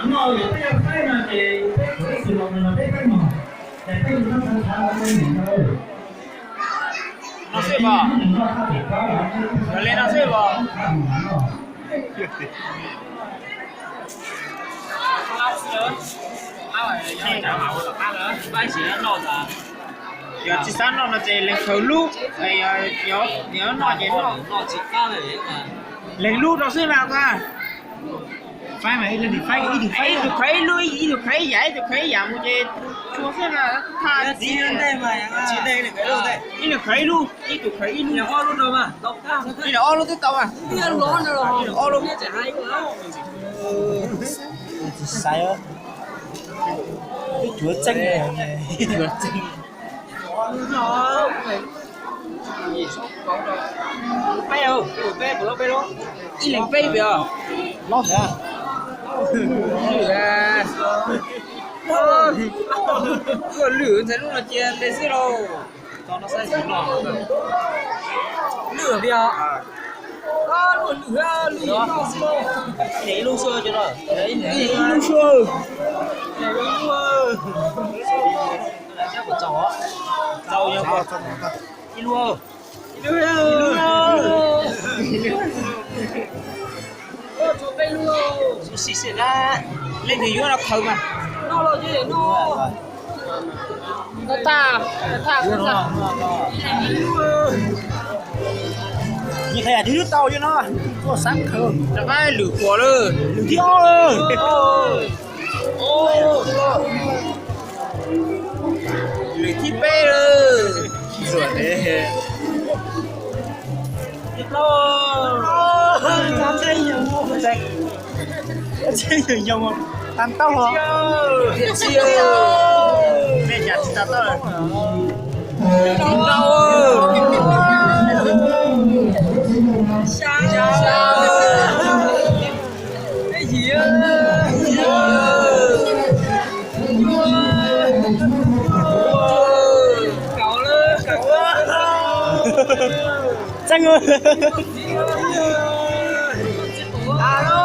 nó thì cái mà thì cái sự lòng là cái mà để cái nó thành ra cái gì thôi nó sẽ vào nó lên nó sẽ vào giờ chỉ sáng nó chỉ lên khẩu lú, nhớ nó chỉ nó chỉ cao này mà lên lú nó sẽ vào cả phái mày lên thì phái ấy được khay lui được khay giải được khay giảm một cái chúa sẽ là tha đi lên đây mà chỉ đây là cái đâu đây đi được khay luôn đi được khay luôn nhà ho luôn rồi mà tao cao đi là o luôn tiếp tàu à đi ăn ngon rồi o luôn chả hay quá sai á cái chúa tranh này chúa tranh nó gì số con rồi bay đâu bay của nó bay luôn đi lên bay bây giờ lo hả là có lửa thấy lúc là chia lên xí đâu cho nó sai xí nó lửa bây giờ lửa để luôn xưa cho rồi đấy lu sơ chắc của cháu á cháu nhau con đi luôn cho bay luôn xì xì ra lên thì nó không mà nó rồi chứ nó ta cũng ra như thế là thứ tao cho nó có sáng không nó cái lửa của luôn đừng thiếu ơi lửa thịt bê rồi rồi đấy nó chơi nhiều không chơi nhiều nhiều không tan tao hả chiều mẹ nhà chị ta tao đau sáng cái gì á cậu lên cậu Chanh ơi alo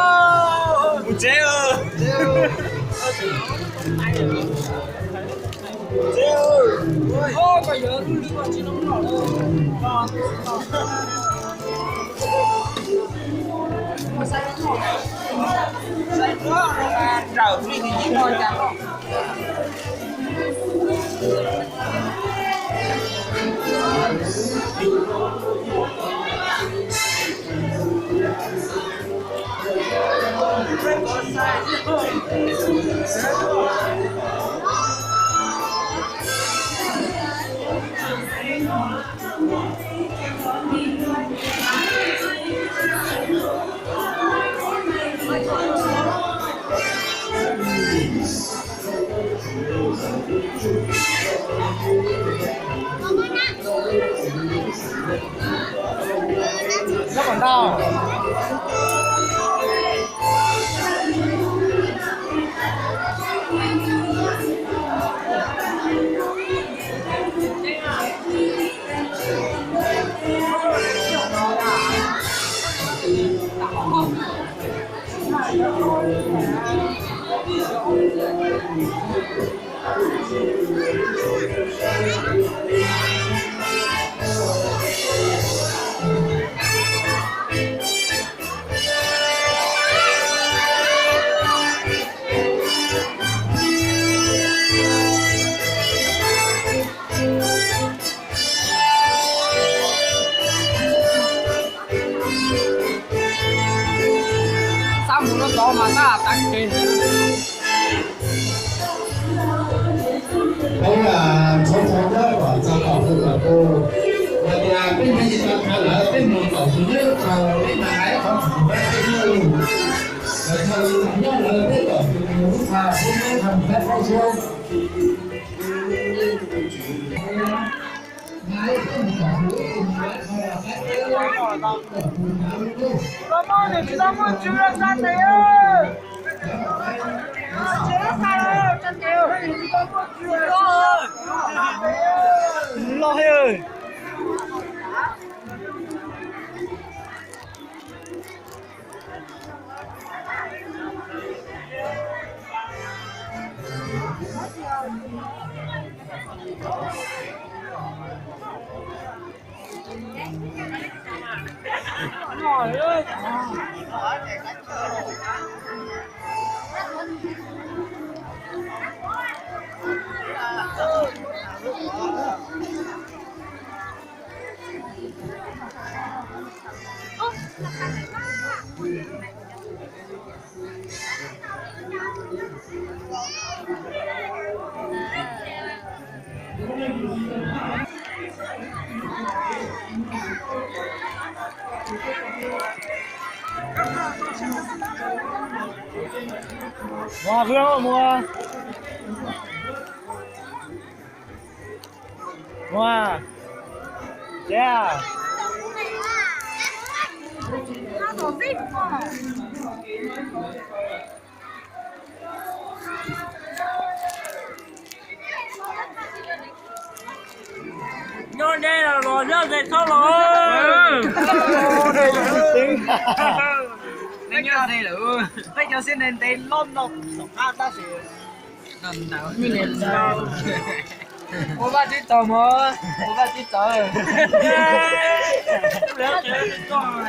chế ơi ôi bây giờ đi qua chỉ nó nọ sai đó là trở đi thì chỉ thôi chẳng đâu nó còn đau sao nó có mà ta tăng trên đấy là số số đó của gia tộc của cô và nhà bên bên gia tộc là bên một tổ thứ nhất và bên mà ấy không phải cái gì và thằng nhớ là bên tổ thứ nhất và bên thằng bé hay chưa Vamos, chưa ra tay ơi. Chưa ra tay ơi, chân tiêu. lo ơi Trời ơi. Mua Phương ơi, mua. Mua. Yeah. Vô đây là rồi nhớ dệt thôi rồi. Đây là tiếng. Nên nhớ đây là bây giờ xin nên tên lom lom ta ta sẽ nằm nào như này sao Mua ba chiếc tàu mà. Mua ba chiếc tàu. lớn chơi con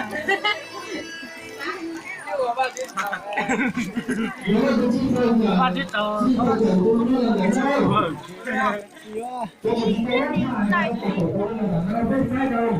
ba chiếc tàu Cái gì đấy? Cái gì đấy? Cái gì đấy?